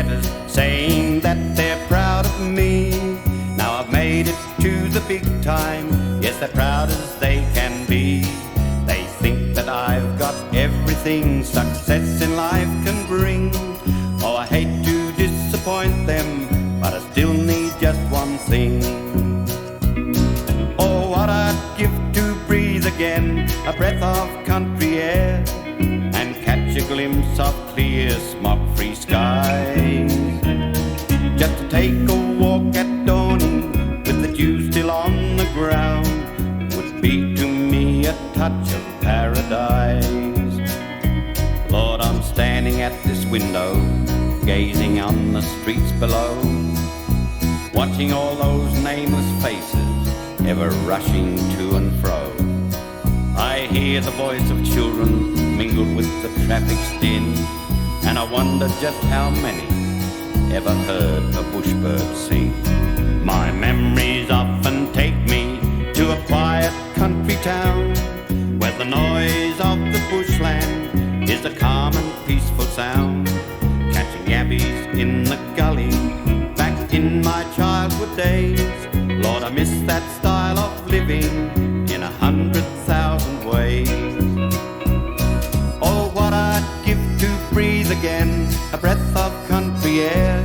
letters saying that they're proud of me. Now I've made it to the big time, yes, they're proud as they can be. They think that I've got everything success in life can bring. Oh, I hate to disappoint them, but I still need just one thing. Oh, what I'd give to breathe again a breath of country air, and catch a glimpse of clear smog-free skies. Just to take a walk at dawning with the dew still on the ground would be to me a touch of paradise. Lord, I'm standing at this window, gazing on the streets below, watching all those nameless faces ever rushing to and fro. I hear the voice of children mingled with the traffic's din, and I wonder just how many ever heard a bushbird sing. My memories often take me to a quiet country town, where the noise of the bushland is a calm and peaceful sound. Catching yabbies in the gully back in my childhood days. Lord, I miss that style of living in 100,000 ways. Oh, what I'd give to breathe again a breath of country air,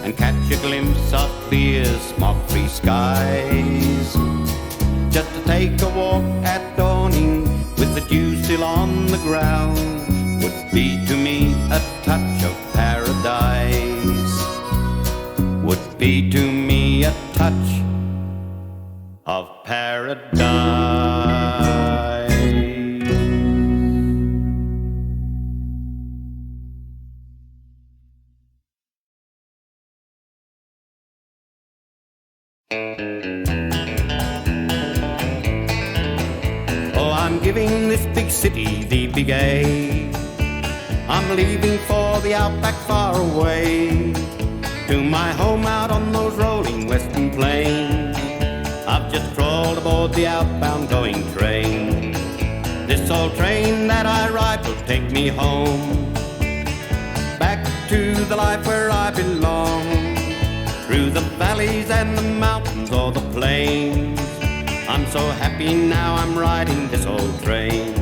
and catch a glimpse of clear smog-free skies. Just to take a walk at dawning with the dew still on the ground would be to me a touch of paradise. Would be to me a touch of paradise. Oh, I'm giving this big city the big A. I'm leaving for the outback far away, to my home out on those rolling western plains. I've just crawled aboard the outbound going train. This old train that I ride will take me home, back to the life where I belong, through the valleys and the mountains or the plains. I'm so happy now I'm riding this old train.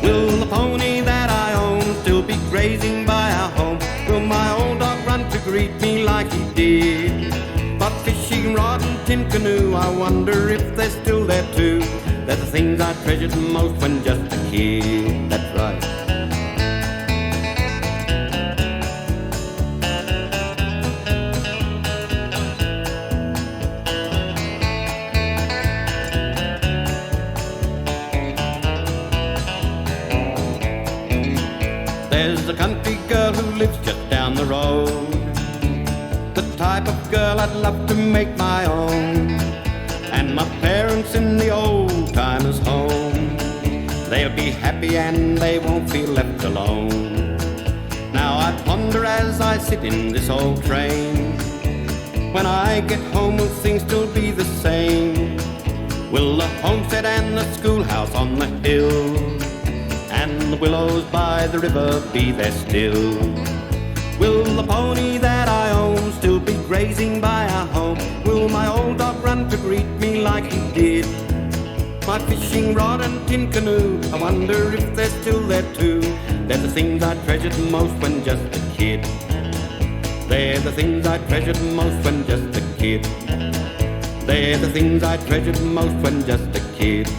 Will the pony that I own still be grazing by our home? Will my old dog run to greet me like he did? But fishing rod and tin canoe, I wonder if they're still there too. They're the things I treasured most when just a kid. That's right. There's a country girl who lives just down the road, the type of girl I'd love to make my own. And my parents in the old timers' home, they'll be happy and they won't feel left alone. Now I ponder as I sit in this old train, when I get home will things still be the same? Will the homestead and the schoolhouse on the hill and the willows by the river be there still? Will the pony that I own still be grazing by our home? Will my old dog run to greet me like he did? My fishing rod and tin canoe, I wonder if they're still there too. They're the things I treasured most when just a kid. They're the things I treasured most when just a kid. They're the things I treasured most when just a kid.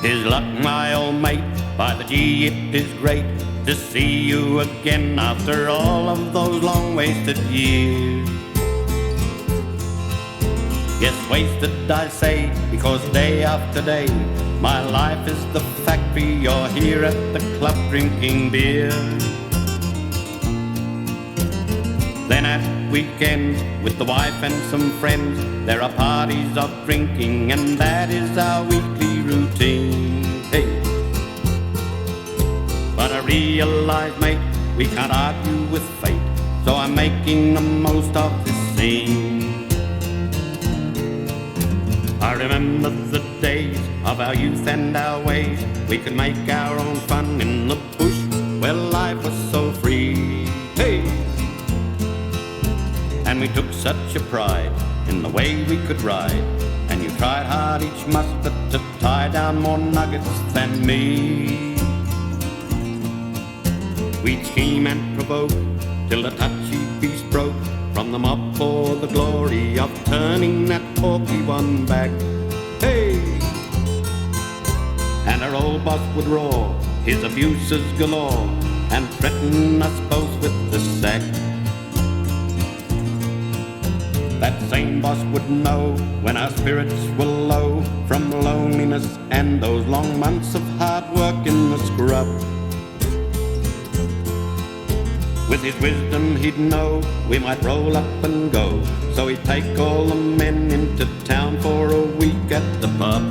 His luck, my old mate, by the gee, it is great to see you again after all of those long wasted years. Yes, wasted I say, because day after day my life is the factory, you're here at the club drinking beer. Then at weekends with the wife and some friends, there are parties of drinking, and that is our weekly routine. Hey. But I realize, mate, We can't argue with fate, so I'm making the most of this scene. I remember the days of our youth and our ways. We could make our own fun in the bush where life was so free. Hey! And we took such a pride in the way we could ride. And you tried hard each muster to tie down more nuggets than me. We'd scheme and provoke till the touchy beast broke from the mob for the glory of turning that porky one back. Hey! And our old boss would roar his abuses galore and threaten us both with the sack. That same boss would know when our spirits were low from loneliness and those long months of hard work in the scrub. With his wisdom he'd know we might roll up and go, so he'd take all the men into town for a week at the pub.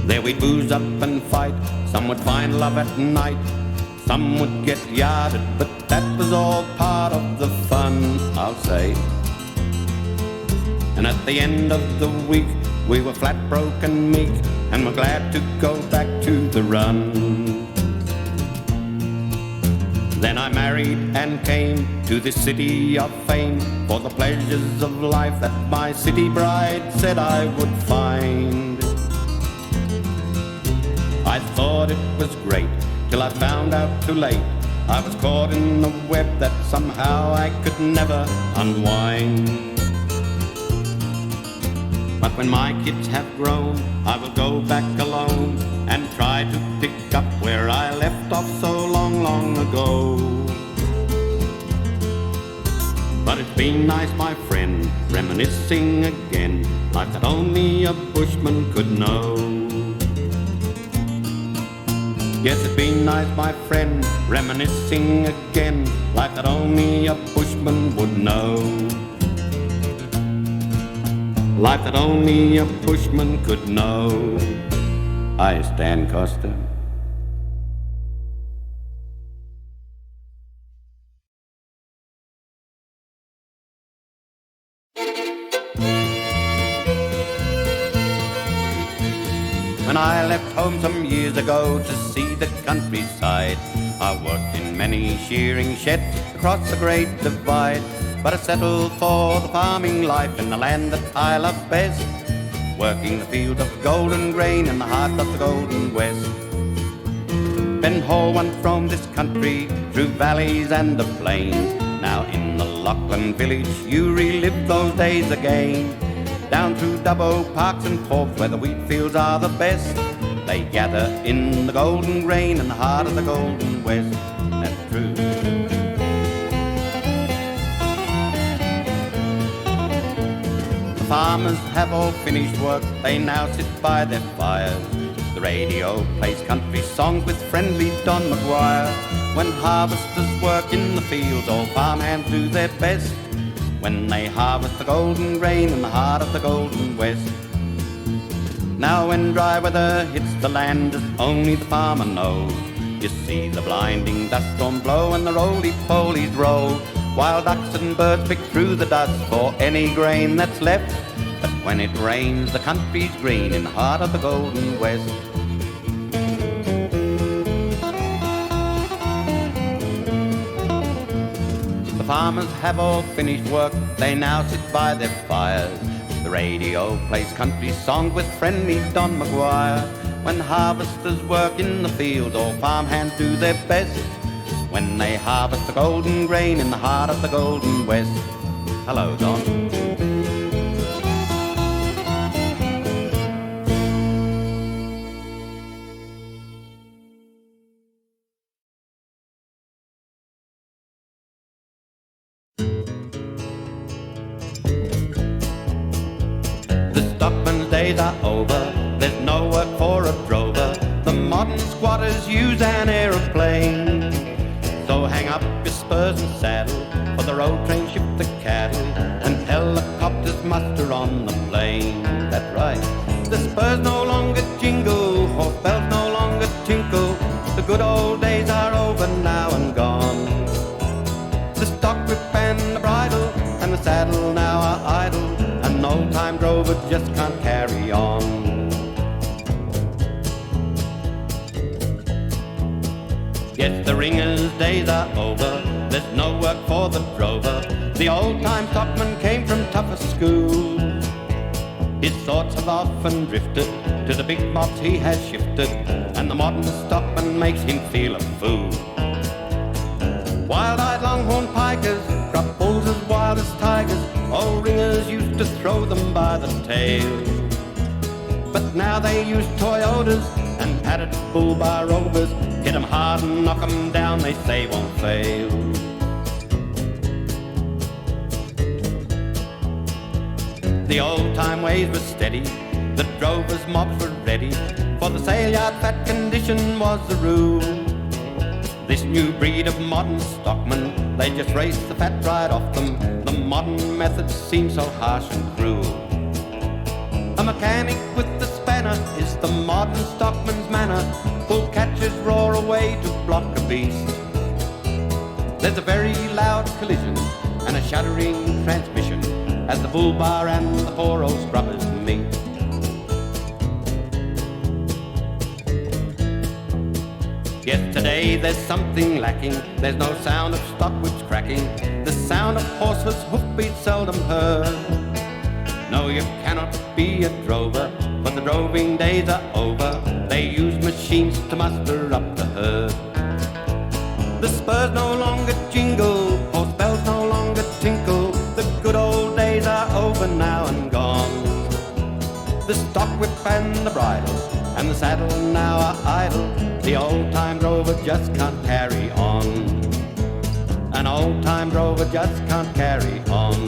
There we'd booze up and fight, some would find love at night, some would get yarded, but that was all part of the fun, I'll say. And at the end of the week we were flat broke and meek, and were glad to go back to the run. Then I married and came to this city of fame for the pleasures of life that my city bride said I would find. I thought it was great till I found out too late I was caught in the web that somehow I could never unwind. But when my kids have grown, I will go back alone and try to pick up where I left off so long, long ago. But it's been nice, my friend, reminiscing again, like that only a bushman could know. Yes, it's been nice, my friend, reminiscing again, like that only a bushman would know. Like that only a bushman could know. I Stan Costa. When I left home some years ago to see the countryside, I worked in many shearing sheds across the great divide. But I settled for the farming life in the land that I love best, working the field of golden grain in the heart of the golden west. Ben Hall went from this country through valleys and the plains. Now in the Lachlan village you relive those days again. Down through Dubbo, Parks and Ports where the wheat fields are the best, they gather in the golden grain in the heart of the golden west. That's true. The farmers have all finished work, they now sit by their fires. The radio plays country songs with friendly Don McGuire. When harvesters work in the fields, all farmhands do their best when they harvest the golden grain in the heart of the golden west. Now when dry weather hits the land, as only the farmer knows, you see the blinding dust storm blow and the roly-polies roll, while ducks and birds pick through the dust for any grain that's left. But when it rains, the country's green in the heart of the golden west. The farmers have all finished work, they now sit by their fires. The radio plays country songs with friendly Don McGuire. When harvesters work in the fields, all farmhands do their best when they harvest the golden grain in the heart of the golden west. Hello, Don. Days are over, there's no work for a drover. The modern squatters use an aeroplane. So hang up your spurs and saddle, for the road train shift the cattle, and helicopters muster on the plain. That's right. The spurs no longer jingle, horse bells no longer tinkle. The good old days just can't carry on. Yes, the ringer's days are over, there's no work for the drover. The old-time stockman came from tougher school. His thoughts have often drifted to the big mobs he has shifted, and the modern stockman makes him feel a fool. Wild-eyed longhorn pikers, crop bulls as wild as tigers, old ringers used to throw them by the tail. But now they use Toyotas and padded bull bar rovers, hit 'em hard and knock 'em down, they say won't fail. The old-time ways were steady, the drovers' mobs were ready, for the sale yard fat condition was the rule. This new breed of modern stockmen, they just race the fat right off them. The modern methods seem so harsh and cruel. A mechanic with the spanner is the modern stockman's manner. Bull catchers roar away to block a beast. There's a very loud collision and a shuddering transmission as the bull bar and the poor old scrubbers meet. Yes, today there's something lacking. There's no sound of stock whips cracking. The sound of horses' hoofbeats seldom heard. No, you cannot be a drover, but the droving days are over. They use machines to muster up the herd. The spurs no longer jingle, horse bells no longer tinkle. The good old days are over now and gone. The stock whip and the bridle and the saddle now are idle. The old-time drover just can't carry on. An old-time drover just can't carry on.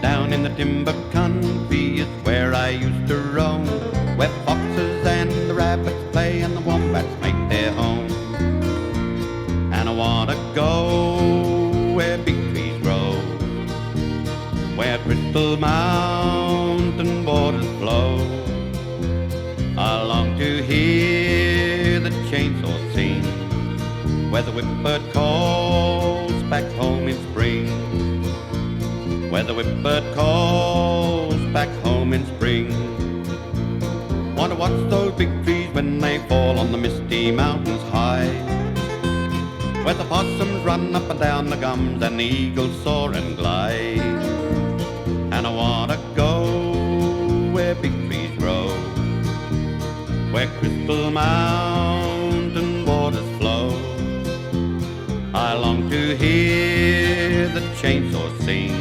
Down in the timber country is where I used to roam, where foxes and the rabbits play and the wombats make their home. And I wanna go where big trees grow, where crystal mountain waters flow. I long to hear the chainsaw sing, where the whipbird calls back home in spring. Where the whipbird calls back home in spring. Wanna watch those big trees when they fall on the misty mountains high, where the possums run up and down the gums and the eagles soar and glide. And I wanna go where big trees grow, where crystal mountain waters flow. I long to hear the chainsaw sing,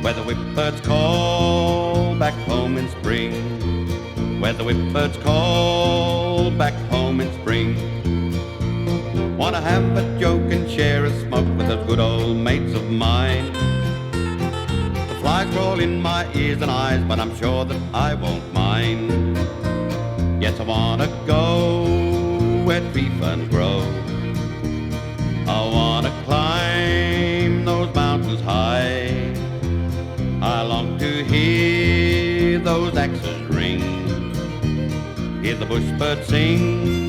where the whipbirds call back home in spring. Where the whipbirds call back home in spring. Wanna have a joke and share a smoke with those good old mates of mine. The flies crawl in my ears and eyes, but I'm sure that I won't mind. Yes, I wanna go where tree ferns grow. I wanna climb those mountains high. I long to hear those axes ring, hear the bushbirds sing